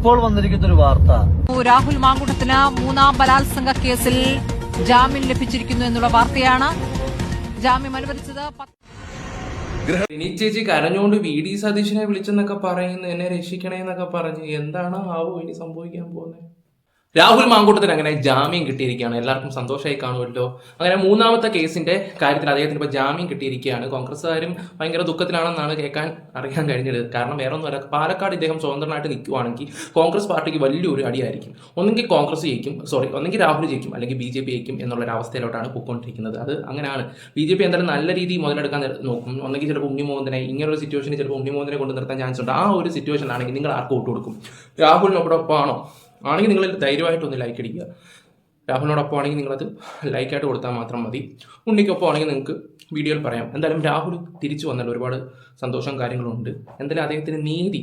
ഇപ്പോൾ വന്നിരിക്കുന്ന ഒരു വാർത്ത, രാഹുൽ മാങ്കൂട്ടത്തിന് മൂന്നാം ബലാത്സംഗ കേസിൽ ജാമ്യം ലഭിച്ചിരിക്കുന്നു എന്നുള്ള വാർത്തയാണ്. ജാമ്യം അനുവദിച്ചത് ചേച്ചി കരഞ്ഞുകൊണ്ട് വി.ഡി. സതീശനെ വിളിച്ചെന്നൊക്കെ പറയുന്നു, എന്നെ രക്ഷിക്കണേന്നൊക്കെ പറഞ്ഞ്. എന്താണ് ആവോ ഇനി സംഭവിക്കാൻ പോകുന്നത്? രാഹുൽ മാങ്കൂട്ടത്തിന് അങ്ങനെ ജാമ്യം കിട്ടിയിരിക്കുകയാണ്. എല്ലാവർക്കും സന്തോഷമായി കാണുമല്ലോ. അങ്ങനെ മൂന്നാമത്തെ കേസിന്റെ കാര്യത്തിൽ അദ്ദേഹത്തിന് ഇപ്പോൾ ജാമ്യം കിട്ടിയിരിക്കുകയാണ്. കോൺഗ്രസ്സുകാരും ഭയങ്കര ദുഃഖത്തിലാണെന്നാണ് അറിയാൻ കഴിഞ്ഞത്. കാരണം വേറെ ഒന്നുമല്ല, പാലക്കാട് ഇദ്ദേഹം സ്വതന്ത്രനായിട്ട് നിൽക്കുവാണെങ്കിൽ കോൺഗ്രസ് പാർട്ടിക്ക് വലിയൊരു അടിയായിരിക്കും. ഒന്നെങ്കിൽ കോൺഗ്രസ് ജയിക്കും, ഒന്നെങ്കിൽ രാഹുൽ ജയിക്കും, അല്ലെങ്കിൽ BJP ജയിക്കും എന്നുള്ളൊരു അവസ്ഥയിലോട്ടാണ് പോയിക്കൊണ്ടിരിക്കുന്നത്. അത് അങ്ങനെയാണ്. BJP എന്തായാലും നല്ല രീതിയിൽ മുതലെടുക്കാൻ നോക്കും. ഒന്നെങ്കിൽ ചിലപ്പോൾ ഉണ്ണിമോഹനെ, ഇങ്ങനൊരു സിറ്റുവേഷനിൽ ചിലപ്പോൾ ഉണ്ണിമോഹനെ കൊണ്ട് നിർത്താൻ ചാൻസ് ഉണ്ട്. ആ ഒരു സിറ്റുവേഷനിലാണെങ്കിൽ നിങ്ങൾ ആർക്ക് വോട്ട് കൊടുക്കും? രാഹുലിനോടൊപ്പമാണോ? ആണെങ്കിൽ നിങ്ങൾ ധൈര്യമായിട്ടൊന്ന് ലൈക്ക് അടിക്കുക. രാഹുലിനോടൊപ്പം ആണെങ്കിൽ നിങ്ങളത് ലൈക്കായിട്ട് കൊടുത്താൽ മാത്രം മതി. ഉണ്ണിക്കൊപ്പം ആണെങ്കിൽ നിങ്ങൾക്ക് വീഡിയോയിൽ പറയാം. എന്തായാലും രാഹുൽ തിരിച്ചു വന്നല്ലോ, ഒരുപാട് സന്തോഷം കാര്യങ്ങളുണ്ട്. എന്തായാലും അദ്ദേഹത്തിന് നീതി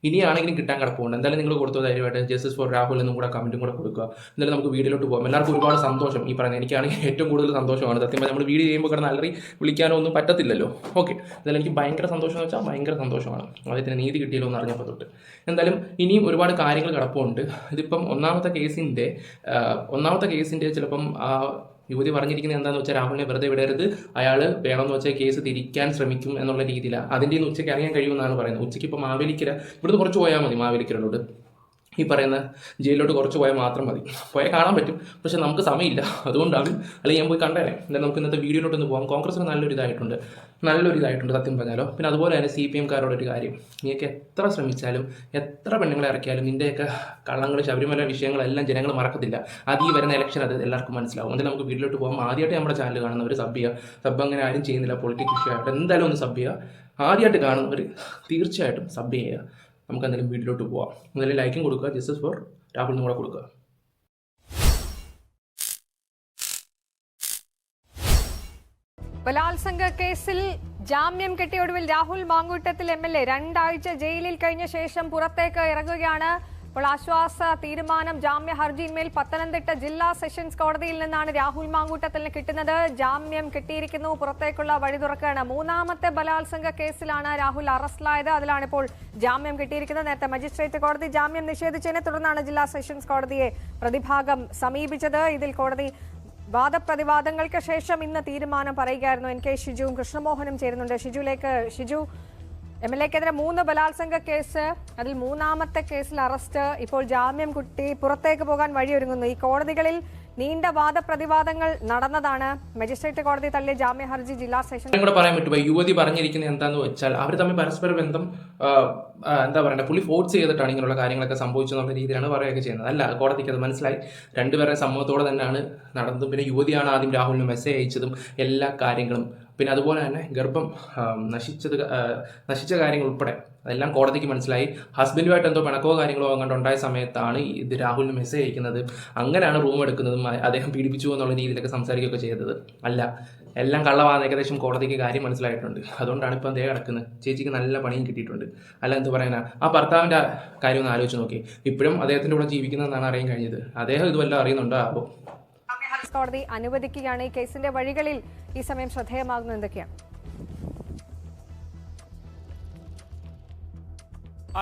ഇനിയാണെങ്കിലും കിട്ടാൻ കിടപ്പുണ്ട്. എന്തായാലും നിങ്ങൾ കൊടുത്തോ ധൈര്യമായിട്ട്. ജസ്റ്റിസ് ഫോർ രാഹുൽ എന്നും കൂടെ കമൻറ്റും കൂടെ കൊടുക്കുക. എന്തായാലും നമുക്ക് വീഡിയോയിലോട്ട് പോകാം. എല്ലാവർക്കും ഒരുപാട് സന്തോഷം. ഈ പറയുന്നത് എനിക്കാണെങ്കിൽ ഏറ്റവും കൂടുതൽ സന്തോഷമാണ്. സത്യം നമ്മൾ വീഡിയോ ചെയ്യുമ്പോൾ കിടന്ന് അലറി വിളിക്കാനോ ഒന്നും പറ്റത്തില്ലല്ലോ. ഓക്കെ, എന്തായാലും എനിക്ക് ഭയങ്കര സന്തോഷം എന്ന് വെച്ചാൽ ഭയങ്കര സന്തോഷമാണ്. അദ്ദേഹത്തിന് നീതി കിട്ടിയല്ലോ എന്ന് അറിഞ്ഞപ്പോൾ തൊട്ട്. എന്തായാലും ഇനിയും ഒരുപാട് കാര്യങ്ങൾ കിടപ്പുണ്ട്. ഇതിപ്പം ഒന്നാമത്തെ കേസിൻ്റെ ചിലപ്പം യുവതി പറഞ്ഞിരിക്കുന്നത് എന്താണെന്ന് വെച്ചാൽ രാഹുലിനെ വെറുതെ വിടരുത്, അയാൾ വേണമെന്ന് വെച്ചാൽ കേസ് തിരിക്കാൻ ശ്രമിക്കും എന്നുള്ള രീതിയിലാണ്. അതിൻ്റെ ഇന്ന് ഉച്ചയ്ക്ക് അറിയാൻ കഴിയുമെന്നാണ് പറയുന്നത്. ഉച്ചയ്ക്ക് ഇപ്പോൾ ഇവിടുന്ന് കുറച്ച് പോയാൽ മതി, മാവേലിക്കരയിലോട്ട് ഈ പറയുന്ന ജയിലിലോട്ട് കുറച്ച് പോയാൽ മാത്രം മതി. പോയാൽ കാണാൻ പറ്റും, പക്ഷെ നമുക്ക് സമയമില്ല. അതുകൊണ്ടാണ്, അല്ലെങ്കിൽ ഞാൻ പോയി കണ്ടേനെ. എന്തായാലും നമുക്ക് ഇന്നത്തെ വീഡിയോയിലോട്ടൊന്ന് പോകാം. കോൺഗ്രസിന് നല്ലൊരു ഇതായിട്ടുണ്ട് സത്യം പറഞ്ഞാലോ. പിന്നെ അതുപോലെ തന്നെ CPM-കാരോടൊരു കാര്യം, നീയൊക്കെ എത്ര ശ്രമിച്ചാലും എത്ര പെണ്ണുങ്ങളെ ഇറക്കിയാലും നിൻ്റെയൊക്കെ കള്ളങ്ങൾ, ശബരിമല വിഷയങ്ങളെല്ലാം ജനങ്ങൾ മറക്കത്തില്ല. അത് ഈ വരുന്ന ഇലക്ഷൻ അത് എല്ലാവർക്കും മനസ്സിലാവും. എന്തായാലും നമുക്ക് വീഡിയോയിലോട്ട് പോകാം. ആദ്യമായിട്ട് നമ്മുടെ ചാനൽ കാണുന്നവർ സബ് അങ്ങനെ ആരും ചെയ്യുന്നില്ല, പൊളിറ്റിക് ഇഷ്യൂ എന്തായാലും ഒന്ന് സബ് ചെയ്യുക. ആദ്യമായിട്ട് കാണുന്നവർ തീർച്ചയായിട്ടും സബ് ചെയ്യുക. നമുക്ക് എന്തെങ്കിലും വീഡിയോയിലോട്ട് പോവാം. എന്തായാലും ലൈക്കും കൊടുക്കുക. ജസ്റ്റിസ് ഫോർ രാഹുലിനും കൂടെ കൊടുക്കുക. ബലാത്സംഗ കേസിൽ ജാമ്യം കിട്ടിയ ഒടുവിൽ രാഹുൽ മാങ്കൂട്ടത്തിൽ MLA 2 ആഴ്ച ജയിലിൽ കഴിഞ്ഞ ശേഷം പുറത്തേക്ക് ഇറങ്ങുകയാണ്. അപ്പോൾ ആശ്വാസ തീരുമാനം, ജാമ്യ ഹർജിയിന്മേൽ പത്തനംതിട്ട ജില്ലാ സെഷൻസ് കോടതിയിൽ നിന്നാണ് രാഹുൽ മാങ്കൂട്ടത്തിന് കിട്ടുന്നത്. ജാമ്യം കിട്ടിയിരിക്കുന്നു, പുറത്തേക്കുള്ള വഴി തുറക്കുകയാണ്. മൂന്നാമത്തെ ബലാത്സംഗ കേസിലാണ് രാഹുൽ അറസ്റ്റിലായത്. അതിലാണ് ഇപ്പോൾ ജാമ്യം കിട്ടിയിരിക്കുന്നത്. നേരത്തെ മജിസ്ട്രേറ്റ് കോടതി ജാമ്യം നിഷേധിച്ചതിനെ തുടർന്നാണ് ജില്ലാ സെഷൻസ് കോടതിയെ പ്രതിഭാഗം സമീപിച്ചത്. ഇതിൽ കോടതി വാദപ്രതിവാദങ്ങൾക്ക് ശേഷം ഇന്ന് തീരുമാനം പറയുകയായിരുന്നു. NK ഷിജുവും കൃഷ്ണമോഹനും ചേരുന്നുണ്ട്. ഷിജു, MLA-ക്കെതിരെ 3 ബലാത്സംഗ കേസ്, അതിൽ മൂന്നാമത്തെ കേസിൽ അറസ്റ്റ്, ഇപ്പോൾ ജാമ്യം കിട്ടി, പുറത്തേക്ക് പോകാൻ വഴിയൊരുങ്ങുന്നു. ഈ കോടതികളിൽ നീണ്ട വാദപ്രതിവാദങ്ങൾ നടന്നതാണ്. മജിസ്ട്രേറ്റ് കോടതി തള്ളിയ ജാമ്യ ഹർജി ജില്ലാ സെഷൻ കൂടെ പറയാൻ പറ്റുമോ? യുവതി പറഞ്ഞിരിക്കുന്നത് എന്താന്ന് വെച്ചാൽ അവർ തമ്മിൽ പരസ്പര ബന്ധം എന്താ പറയണ്ടേ, പുള്ളി ഫോഴ്സ് ചെയ്തിട്ടാണ് ഇങ്ങനെയുള്ള കാര്യങ്ങളൊക്കെ സംഭവിച്ചെന്നുള്ള രീതിയിലാണ് പറയുകയൊക്കെ ചെയ്യുന്നത്. അല്ല, കോടതിക്ക് അത് മനസ്സിലായി. രണ്ടുപേരുടെ സമ്മതത്തോടെ തന്നെയാണ് നടന്നതും. പിന്നെ യുവതിയാണ് ആദ്യം രാഹുലിന് മെസ്സേജ് അയച്ചതും എല്ലാ കാര്യങ്ങളും. പിന്നെ അതുപോലെ തന്നെ ഗർഭം നശിച്ച കാര്യങ്ങൾ ഉൾപ്പെടെ അതെല്ലാം കോടതിക്ക് മനസ്സിലായി. ഹസ്ബൻഡുമായിട്ട് എന്തോ പിണക്കോ കാര്യങ്ങളോ അങ്ങോട്ട് ഉണ്ടായ സമയത്താണ് ഇത് രാഹുലിന് മെസ്സേജ് അയക്കുന്നത്. അങ്ങനെയാണ് റൂം എടുക്കുന്നതും അദ്ദേഹം പീഡിപ്പിച്ചു എന്നുള്ള രീതിയിലൊക്കെ സംസാരിക്കുകയൊക്കെ ചെയ്തത്. അല്ല, എല്ലാം കള്ളവാന്ന് ഏകദേശം കോടതിക്ക് കാര്യം മനസ്സിലായിട്ടുണ്ട്. അതുകൊണ്ടാണ് ഇപ്പം അതേ കിടക്കുന്നത്. ചേച്ചിക്ക് നല്ല പണിയും കിട്ടിയിട്ടുണ്ട്. അല്ല, എന്ത് പറയാനാ, ആ ഭർത്താവിൻ്റെ കാര്യം ഒന്ന് ആലോചിച്ച് നോക്കി. ഇപ്പോഴും അദ്ദേഹത്തിൻ്റെ കൂടെ ജീവിക്കുന്നതെന്നാണ് അറിയാൻ കഴിഞ്ഞത്. അദ്ദേഹം ഇതുവല്ല അറിയുന്നുണ്ടോ ആവോ? കോടതി അനുവദിക്കുകയാണ്. ഈ കേസിന്റെ വഴികളിൽ ഈ സമയം ശ്രദ്ധേയമാകുന്നത് എന്തൊക്കെയാണ്?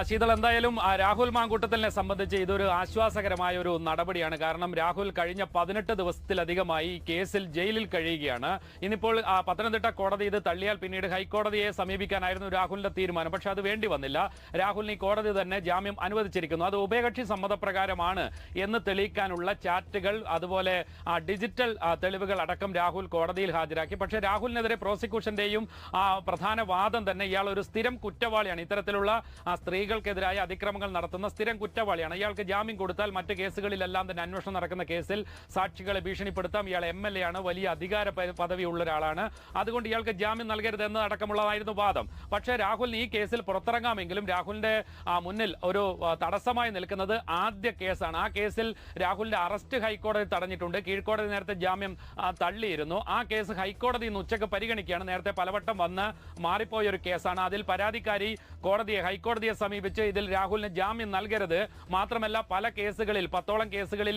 ശീതൾ, എന്തായാലും രാഹുൽ മാങ്കൂട്ടത്തിനെ സംബന്ധിച്ച് ഇതൊരു ആശ്വാസകരമായ ഒരു നടപടിയാണ്. കാരണം രാഹുൽ കഴിഞ്ഞ 18 ദിവസത്തിലധികമായി കേസിൽ ജയിലിൽ കഴിയുകയാണ്. ഇന്നിപ്പോൾ പത്തനംതിട്ട കോടതി ഇത് തള്ളിയാൽ പിന്നീട് ഹൈക്കോടതിയെ സമീപിക്കാനായിരുന്നു രാഹുലിന്റെ തീരുമാനം. പക്ഷെ അത് വേണ്ടി വന്നില്ല. രാഹുലിന് ഈ കോടതി തന്നെ ജാമ്യം അനുവദിച്ചിരിക്കുന്നു. അത് ഉഭയകക്ഷി സമ്മതപ്രകാരമാണ് എന്ന് തെളിയിക്കാനുള്ള ചാറ്റുകൾ, അതുപോലെ ഡിജിറ്റൽ തെളിവുകൾ അടക്കം രാഹുൽ കോടതിയിൽ ഹാജരാക്കി. പക്ഷേ രാഹുലിനെതിരെ പ്രോസിക്യൂഷന്റെയും പ്രധാന വാദം തന്നെ ഇയാൾ ഒരു സ്ഥിരം കുറ്റവാളിയാണ്, ഇത്തരത്തിലുള്ള സ്ത്രീകൾക്കെതിരായ അതിക്രമങ്ങൾ നടത്തുന്ന സ്ഥിരം കുറ്റവാളിയാണ്. ഇയാൾക്ക് ജാമ്യം കൊടുത്താൽ മറ്റ് കേസുകളിലെല്ലാം തന്നെ അന്വേഷണം നടക്കുന്ന കേസിൽ സാക്ഷികളെ ഭീഷണിപ്പെടുത്താം. ഇയാൾ MLA ആണ്, വലിയ അധികാര പദവിയുള്ള ഒരാളാണ്. അതുകൊണ്ട് ഇയാൾക്ക് ജാമ്യം നൽകരുത് എന്ന് അടക്കമുള്ളതായിരുന്നു വാദം. പക്ഷേ രാഹുലിന് ഈ കേസിൽ പുറത്തിറങ്ങാമെങ്കിലും രാഹുലിന്റെ മുന്നിൽ ഒരു തടസ്സമായി നിൽക്കുന്നത് ആദ്യ കേസാണ്. ആ കേസിൽ രാഹുലിന്റെ അറസ്റ്റ് ഹൈക്കോടതി തടഞ്ഞിട്ടുണ്ട്. കീഴ്ക്കോടതി നേരത്തെ ജാമ്യം തള്ളിയിരുന്നു. ആ കേസ് ഹൈക്കോടതി ഇന്ന് ഉച്ചയ്ക്ക് പരിഗണിക്കുകയാണ്. നേരത്തെ പലവട്ടം വന്ന് മാറിപ്പോയ ഒരു കേസാണ്. അതിൽ പരാതിക്കാരി ഹൈക്കോടതിയെ സമീപിച്ച് ഇതിൽ രാഹുലിന് ജാമ്യം നൽകരുത്, മാത്രമല്ല പല കേസുകളിൽ 10ഓളം കേസുകളിൽ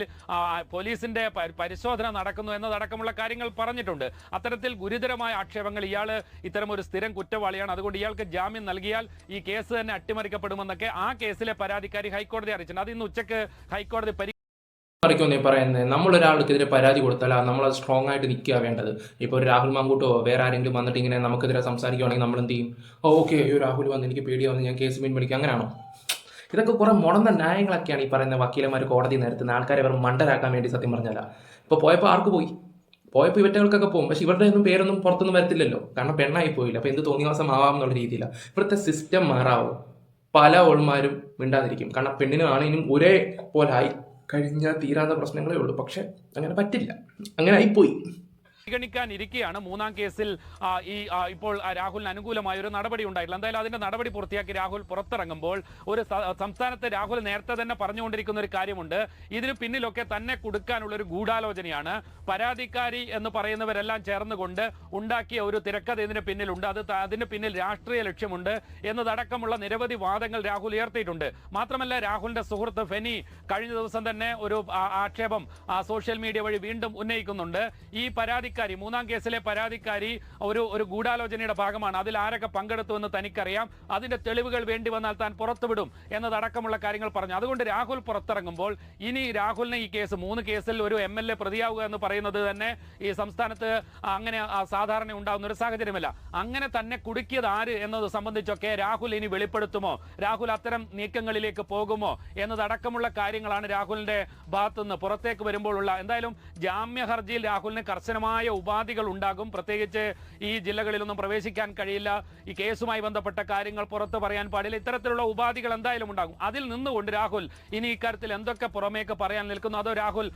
പോലീസിന്റെ പരിശോധന നടക്കുന്നു എന്നതടക്കമുള്ള കാര്യങ്ങൾ പറഞ്ഞിട്ടുണ്ട്. അത്തരത്തിൽ ഗുരുതരമായ ആക്ഷേപങ്ങൾ, ഇയാൾ ഇത്തരം ഒരു സ്ഥിരം കുറ്റവാളിയാണ്, അതുകൊണ്ട് ഇയാൾക്ക് ജാമ്യം നൽകിയാൽ ഈ കേസ് തന്നെ അട്ടിമറിക്കപ്പെടുമെന്നൊക്കെ ആ കേസിലെ പരാതിക്കാരി ഹൈക്കോടതി അറിയിച്ചിട്ടുണ്ട്. അത് ഇന്ന് ഉച്ചയ്ക്ക് ഹൈക്കോടതി പറയുന്നത് നമ്മളൊരാൾക്കെതിരെ പരാതി കൊടുത്താൽ നമ്മൾ അത് സ്ട്രോങ് ആയിട്ട് നിൽക്കുക വേണ്ടത്. ഇപ്പോൾ ഒരു രാഹുൽ മാങ്കൂട്ടോ വേറെ ആരെങ്കിലും വന്നിട്ട് ഇങ്ങനെ നമുക്കെതിരെ സംസാരിക്കുകയാണെങ്കിൽ നമ്മൾ എന്ത് ചെയ്യും? ഓക്കെ, രാഹുൽ വന്ന് എനിക്ക് പേടിയാവുന്നു, ഞാൻ കേസ് പിൻവലിക്കും, അങ്ങനെയാണോ? ഇതൊക്കെ കുറെ മുടന്ന ന്യായങ്ങളൊക്കെയാണ് ഈ പറയുന്ന വക്കീലന്മാർ കോടതി നിരത്തുന്ന ആൾക്കാരെ വെറും മണ്ടരാക്കാൻ വേണ്ടി. സത്യം പറഞ്ഞാൽ ഇപ്പോൾ പോയപ്പോൾ ആർക്ക് പോയപ്പോൾ ഇവറ്റകൾക്കൊക്കെ പോകും, പക്ഷെ ഇവരുടെ ഒന്നും പേരൊന്നും പുറത്തൊന്നും വരത്തില്ലല്ലോ, കാരണം പെണ്ണായി പോയില്ല. അപ്പോൾ എന്ത് തോന്നിവാസം ആവാം എന്നുള്ള രീതിയില്ല. ഇവിടുത്തെ സിസ്റ്റം മാറാവും. പല ഓൾമാരും മിണ്ടാതിരിക്കും, കാരണം പെണ്ണിനും ആണിനും ഒരേ പോലെ ആയി കഴിഞ്ഞാൽ തീരാത്ത പ്രശ്നങ്ങളേ ഉള്ളൂ. പക്ഷെ അങ്ങനെ പറ്റില്ല, അങ്ങനെ ആയിപ്പോയി. പരിഗണിക്കാനിരിക്കെയാണ് മൂന്നാം കേസിൽ ഇപ്പോൾ രാഹുലിന് അനുകൂലമായ ഒരു നടപടി ഉണ്ടായിട്ടില്ല. എന്തായാലും അതിന്റെ നടപടി പൂർത്തിയാക്കി രാഹുൽ പുറത്തിറങ്ങുമ്പോൾ ഒരു സംസ്ഥാനത്ത് രാഹുൽ നേരത്തെ തന്നെ പറഞ്ഞുകൊണ്ടിരിക്കുന്ന ഒരു കാര്യമുണ്ട്. ഇതിന് പിന്നിലൊക്കെ തന്നെ കൊടുക്കാനുള്ള ഒരു ഗൂഢാലോചനയാണ്. പരാതിക്കാരി എന്ന് പറയുന്നവരെല്ലാം ചേർന്നുകൊണ്ട് ഉണ്ടാക്കിയ ഒരു തിരക്കഥ ഇതിന് പിന്നിലുണ്ട്. അതിന് പിന്നിൽ രാഷ്ട്രീയ ലക്ഷ്യമുണ്ട് എന്നതടക്കമുള്ള നിരവധി വാദങ്ങൾ രാഹുൽ ഉയർത്തിയിട്ടുണ്ട്. മാത്രമല്ല, രാഹുലിന്റെ സുഹൃത്ത് ഫെനി കഴിഞ്ഞ ദിവസം തന്നെ ഒരു ആക്ഷേപം സോഷ്യൽ മീഡിയ വഴി വീണ്ടും ഉന്നയിക്കുന്നുണ്ട്. ഈ മൂന്നാം കേസിലെ പരാതിക്കാരി ഒരു ഗൂഢാലോചനയുടെ ഭാഗമാണ്, അതിൽ ആരൊക്കെ പങ്കെടുത്തു എന്ന് തനിക്കറിയാം, അതിന്റെ തെളിവുകൾ വേണ്ടി വന്നാൽ താൻ പുറത്തുവിടും എന്നതടക്കമുള്ള കാര്യങ്ങൾ പറഞ്ഞു. അതുകൊണ്ട് രാഹുൽ പുറത്തിറങ്ങുമ്പോൾ ഇനി രാഹുലിന് ഈ കേസ് 3 കേസിൽ ഒരു MLA പ്രതിയാവുക എന്ന് പറയുന്നത് തന്നെ ഈ സംസ്ഥാനത്ത് അങ്ങനെ സാധാരണ ഉണ്ടാകുന്ന ഒരു സാഹചര്യമല്ല. അങ്ങനെ തന്നെ കുടുക്കിയത് ആര് എന്നത് സംബന്ധിച്ചൊക്കെ രാഹുൽ ഇനി വെളിപ്പെടുത്തുമോ, രാഹുൽ അത്തരം നീക്കങ്ങളിലേക്ക് പോകുമോ എന്നതടക്കമുള്ള കാര്യങ്ങളാണ് രാഹുലിന്റെ ഭാഗത്തുനിന്ന് പുറത്തേക്ക് വരുമ്പോഴുള്ള. എന്തായാലും ജാമ്യ ഹർജിയിൽ രാഹുലിന് കർശനമായ ഉപാധികൾ ഉണ്ടാകും. പ്രത്യേകിച്ച് ഈ ജില്ലകളിലൊന്നും പ്രവേശിക്കാൻ കഴിയില്ല, ഈ കേസുമായി ബന്ധപ്പെട്ട കാര്യങ്ങൾ പുറത്തു പറയാൻ പാടില്ല, ഇത്തരത്തിലുള്ള ഉപാധികൾ എന്തായാലും ഉണ്ടാകും. അതിൽ നിന്നുകൊണ്ട് രാഹുൽ ഇനി ഇക്കാര്യത്തിൽ എന്തൊക്കെ പുറമേക്ക് പറയാൻ നിൽക്കുന്നു, അതോ രാഹുൽ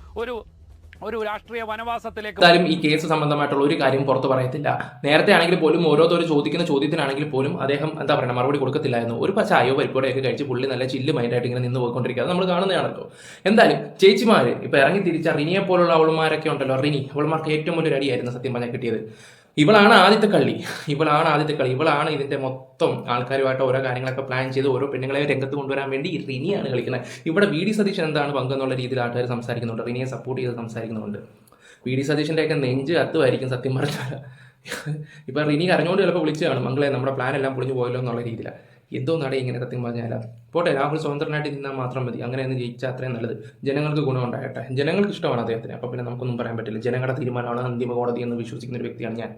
ഒരു രാഷ്ട്രീയ വനവാസത്തിലേക്ക് എന്തായാലും ഈ കേസ് സംബന്ധമായിട്ടുള്ള ഒരു കാര്യം പുറത്ത് പറയത്തില്ല. നേരത്തെ ആണെങ്കിൽ പോലും ഓരോരുത്തർ ചോദിക്കുന്ന ചോദ്യത്തിനാണെങ്കിൽ പോലും അദ്ദേഹം എന്താ പറയുക മറുപടി കൊടുക്കത്തില്ലായിരുന്നു. ഒരു ചായയോ പരിപ്പോടെയൊക്കെ കഴിച്ച് പുള്ളി നല്ല ചില്ല് മൈൻഡായിട്ട് ഇങ്ങനെ നിന്ന് പോയിക്കൊണ്ടിരിക്കുക, അത് നമ്മൾ കാണുന്നതാണല്ലോ. എന്തായാലും ചേച്ചിമാര് ഇപ്പൊ ഇറങ്ങി തിരിച്ച റിനിയെ പോലുള്ള അവളുമാരൊക്കെ ഉണ്ടല്ലോ, റിനി അവളുമാർക്ക് ഏറ്റവും വലിയൊരു അടിയായിരുന്നു സത്യം പറഞ്ഞാൽ കിട്ടിയത്. ഇവളാണ് ആദ്യത്തെ കളി, ഇവളാണ് ഇതിന്റെ മൊത്തം ആൾക്കാരുമായിട്ട് ഓരോ കാര്യങ്ങളൊക്കെ പ്ലാൻ ചെയ്ത് ഓരോ പെണ്ണുങ്ങളെ രംഗത്ത് കൊണ്ടുവരാൻ വേണ്ടി റിനിയാണ് കളിക്കുന്നത്. ഇവിടെ വി ഡി സതീശൻ എന്താണ് പങ്കെന്നുള്ള രീതിയിൽ ആൾക്കാർ സംസാരിക്കുന്നുണ്ട്, റിനിയെ സപ്പോർട്ട് ചെയ്ത് സംസാരിക്കുന്നുണ്ട്. വി ഡി സതീശന്റെ ഒക്കെ നെഞ്ച് കത്തുമായിരിക്കും സത്യം പറഞ്ഞാൽ. ഇപ്പൊ റിനി കരഞ്ഞുകൊണ്ട് ചിലപ്പോൾ വിളിച്ചു കാണും, മംഗളെ നമ്മുടെ പ്ലാൻ എല്ലാം പൊളിഞ്ഞു പോയല്ലോ എന്നുള്ള രീതിയിലാണ്. എന്തോ നടേ ഇങ്ങനെ സത്യം പറഞ്ഞാൽ. പോട്ടെ, രാഹുൽ സ്വതന്ത്രനായിട്ട് നിന്നാൽ മാത്രം മതി, അങ്ങനെ ഒന്ന് ജയിച്ചാൽ അത്രയും നല്ലത്. ജനങ്ങൾക്ക് ഗുണമുണ്ടാകട്ടെ. ജനങ്ങൾക്ക് ഇഷ്ടമാണ് അദ്ദേഹത്തിന്, അപ്പൊ പിന്നെ നമുക്കൊന്നും പറയാൻ പറ്റില്ല. ജനങ്ങളുടെ തീരുമാനമാണ് അന്തിമ കോടതി എന്ന് വിശ്വസിക്കുന്ന ഒരു വ്യക്തിയാണ് ഞാൻ.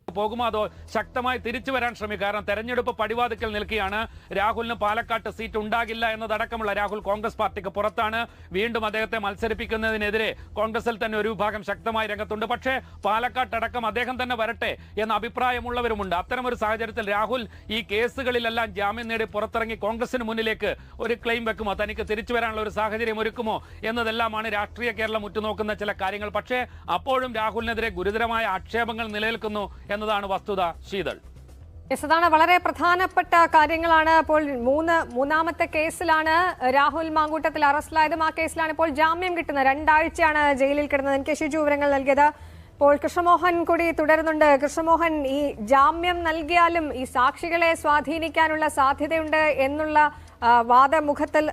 പോകുമോ അതോ ശക്തമായി തിരിച്ചു വരാൻ ശ്രമിക്കും? കാരണം തെരഞ്ഞെടുപ്പ് പടിവാതിക്കൽ നിൽക്കുകയാണ്. രാഹുലിന് പാലക്കാട്ട് സീറ്റ് ഉണ്ടാകില്ല എന്നതടക്കമുള്ള, രാഹുൽ കോൺഗ്രസ് പാർട്ടിക്ക് പുറത്താണ്, വീണ്ടും അദ്ദേഹത്തെ മത്സരിപ്പിക്കുന്നതിനെതിരെ കോൺഗ്രസിൽ തന്നെ ഒരു വിഭാഗം ശക്തമായി രംഗത്തുണ്ട്. പക്ഷേ പാലക്കാട്ടടക്കം അദ്ദേഹം തന്നെ വരട്ടെ എന്ന അഭിപ്രായമുള്ളവരുമുണ്ട്. അത്തരം ഒരു സാഹചര്യത്തിൽ രാഹുൽ ഈ കേസുകളിലെല്ലാം ജാമ്യം നേടി പുറത്തിറങ്ങി കോൺഗ്രസിന് മുന്നിലേക്ക് ഒരു ക്ലെയിം വെക്കുമോ, തനിക്ക് തിരിച്ചു വരാനുള്ള ഒരു സാഹചര്യം ഒരുക്കുമോ എന്നതെല്ലാമാണ് രാഷ്ട്രീയ കേരളം ഉറ്റുനോക്കുന്ന ചില കാര്യങ്ങൾ. പക്ഷേ അപ്പോഴും രാഹുലിനെതിരെ ഗുരുതരമായ ആക്ഷേപങ്ങൾ നിലനിൽക്കുന്നു എന്നതാണ് വസ്തുത. ശീതൾ, അതാണ് വളരെ പ്രധാനപ്പെട്ട കാര്യങ്ങളാണ്. അപ്പോൾ മൂന്നാമത്തെ കേസിലാണ് രാഹുൽ മാങ്കൂട്ടത്തിൽ അറസ്റ്റിലായതും. ആ കേസിലാണ് ഇപ്പോൾ ജാമ്യം കിട്ടുന്നത്. 2 ആഴ്ചയാണ് ജയിലിൽ കിടന്നത്. എനിക്ക് ഷിജു വിവരങ്ങൾ നൽകിയത്. ഇപ്പോൾ കൃഷ്ണമോഹൻ കൂടി തുടരുന്നുണ്ട്. കൃഷ്ണമോഹൻ, ഈ ജാമ്യം നൽകിയാലും ഈ സാക്ഷികളെ സ്വാധീനിക്കാനുള്ള സാധ്യതയുണ്ട് എന്നുള്ള വാദമുഖത്തിൽ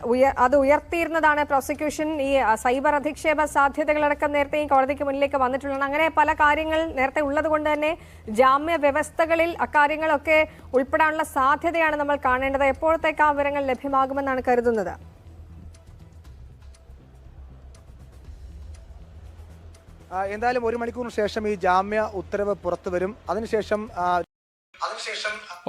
അത് ഉയർത്തിയിരുന്നതാണ് പ്രോസിക്യൂഷൻ. ഈ സൈബർ അധിക്ഷേപ സാധ്യതകളടക്കം നേരത്തെ ഈ കോടതിക്ക് മുന്നിലേക്ക് വന്നിട്ടുള്ളതാണ്. അങ്ങനെ പല കാര്യങ്ങൾ നേരത്തെ ഉള്ളത് കൊണ്ട് തന്നെ ജാമ്യ വ്യവസ്ഥകളിൽ അക്കാര്യങ്ങളൊക്കെ ഉൾപ്പെടാനുള്ള സാധ്യതയാണ് നമ്മൾ കാണേണ്ടത്. എപ്പോഴത്തേക്ക് ആ വിവരങ്ങൾ ലഭ്യമാകുമെന്നാണ് കരുതുന്നത്? എന്തായാലും 1 മണിക്കൂറിന് ശേഷം ഈ ജാമ്യ ഉത്തരവ് പുറത്തു വരും. അതിനുശേഷം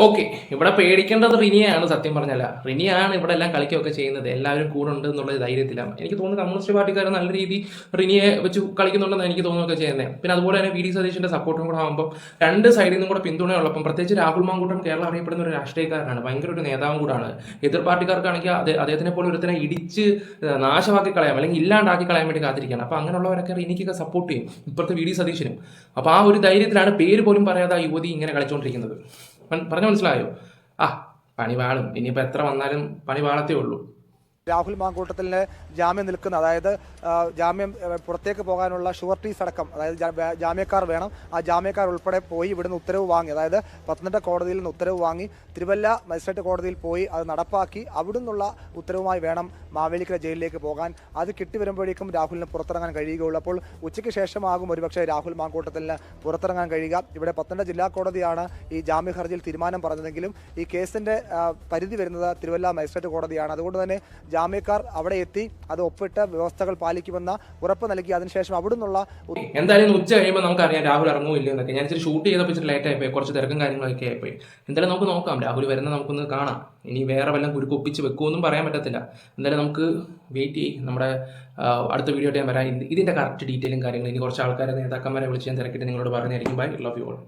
ഓക്കെ, ഇവിടെ പേടിക്കേണ്ടത് റിനിയാണ് സത്യം പറഞ്ഞല്ല. റിനിയാണ് ഇവിടെ എല്ലാം കളിക്കുകയൊക്കെ ചെയ്യുന്നത്, എല്ലാവരും കൂടെ ഉണ്ട് എന്നുള്ള ധൈര്യത്തിലാണ്. എനിക്ക് തോന്നുന്നു കമ്മ്യൂണിസ്റ്റ് പാർട്ടിക്കാർ നല്ല രീതിയിൽ റിനിയെ വെച്ച് കളിക്കുന്നുണ്ടെന്ന് എനിക്ക് തോന്നുകയൊക്കെ ചെയ്യുന്നത്. പിന്നെ അതുപോലെ തന്നെ വി ഡി സതീശന്റെ സപ്പോർട്ടും കൂടെ ആകുമ്പോൾ 2 സൈഡിൽ നിന്നും കൂടെ പിന്തുണയുള്ളപ്പം, പ്രത്യേകിച്ച് രാഹുൽ മാങ്കൂട്ടം കേരളം അറിയപ്പെടുന്ന ഒരു രാഷ്ട്രീയക്കാരനാണ്, ഭയങ്കര ഒരു നേതാവും കൂടാണ്. എതിർ പാർട്ടിക്കാർക്കാണെങ്കിൽ അദ്ദേഹത്തിനെ പോലെ ഒരുത്തനെ ഇടിച്ച് നാശമാക്കി കളയാം അല്ലെങ്കിൽ ഇല്ലാണ്ടാക്കി കളയാൻ വേണ്ടി കാത്തിരിക്കുകയാണ്. അപ്പോൾ അങ്ങനെയുള്ളവരൊക്കെ റിനിക്കൊക്കെ സപ്പോർട്ട് ചെയ്യും, ഇപ്പോഴത്തെ വി ഡി സതീശനും. അപ്പോൾ ആ ഒരു ധൈര്യത്തിലാണ് പേര് പോലും പറയാതെ ആ യുവതി ഇങ്ങനെ കളിച്ചുകൊണ്ടിരിക്കുന്നത്. പറഞ്ഞു മനസ്സിലായോ? പണി വാളും, ഇനിയിപ്പോൾ എത്ര വന്നാലും പണി വാളത്തേ ഉള്ളൂ. രാഹുൽ മാങ്കൂട്ടത്തിന് ജാമ്യം നിൽക്കുന്ന, അതായത് ജാമ്യം പുറത്തേക്ക് പോകാനുള്ള ഷുവർട്ടീസ് അടക്കം, അതായത് ജാമ്യക്കാർ വേണം, ആ ജാമ്യക്കാർ ഉൾപ്പെടെ പോയി ഇവിടുന്ന് ഉത്തരവ് വാങ്ങി, അതായത് പത്തനംതിട്ട കോടതിയിൽ നിന്ന് ഉത്തരവ് വാങ്ങി തിരുവല്ല മജിസ്ട്രേറ്റ് കോടതിയിൽ പോയി അത് നടപ്പാക്കി അവിടുന്നുള്ള ഉത്തരവുമായി വേണം മാവേലിക്കര ജയിലിലേക്ക് പോകാൻ. അത് കിട്ടി വരുമ്പോഴേക്കും രാഹുലിന് പുറത്തിറങ്ങാൻ കഴിയുകയുള്ളൂ. അപ്പോൾ ഉച്ചയ്ക്ക് ശേഷമാകും ഒരുപക്ഷെ രാഹുൽ മാങ്കൂട്ടത്തിന് പുറത്തിറങ്ങാൻ കഴിയുക. ഇവിടെ പത്തനംതിട്ട ജില്ലാ കോടതിയാണ് ഈ ജാമ്യ ഹർജിയിൽ തീരുമാനം പറഞ്ഞതെങ്കിലും ഈ കേസിന്റെ പരിധി വരുന്നത് തിരുവല്ല മജിസ്ട്രേറ്റ് കോടതിയാണ്. അതുകൊണ്ട് തന്നെ ജാമ്യക്കാർ അവിടെ എത്തി അത് ഒപ്പിട്ട് വ്യവസ്ഥകൾ പാലിക്കുമെന്ന ഉറപ്പ് നൽകി അതിനുശേഷം അവിടുന്നുള്ള എന്തായാലും ഉച്ച കഴിയുമ്പോൾ നമുക്കറിയാം രാഹുൽ ഇറങ്ങുമോ ഇല്ലയോ എന്നൊക്കെ. ഞാൻ ഇച്ചിരി ഷൂട്ട് ചെയ്തപ്പോൾ ഇച്ചിരി ലേറ്റ് ആയിപ്പോയി, കുറച്ച് തിരക്കും കാര്യങ്ങളൊക്കെ ആയിപ്പോയി. എന്തായാലും നമുക്ക് നോക്കാം, രാഹുൽ വരുന്ന നമുക്കൊന്ന് കാണാം. ഇനി വേറെ വല്ലതും കുരുക്കൊപ്പിച്ച് വെക്കുമെന്നും പറയാൻ പറ്റത്തില്ല. എന്തായാലും നമുക്ക് വെയിറ്റ് ചെയ്യും. നമ്മുടെ അടുത്ത വീഡിയോ ഞാൻ വരാം. ഇതിന്റെ കറക്റ്റ് ഡീറ്റെയിലും കാര്യങ്ങളും ഇനി കുറച്ച് ആൾക്കാരെ നേതാക്കന്മാരെ വിളിച്ച് ഞാൻ തിരക്കിയിട്ട് നിങ്ങളോട് പറഞ്ഞായിരിക്കും. Bye, love you all.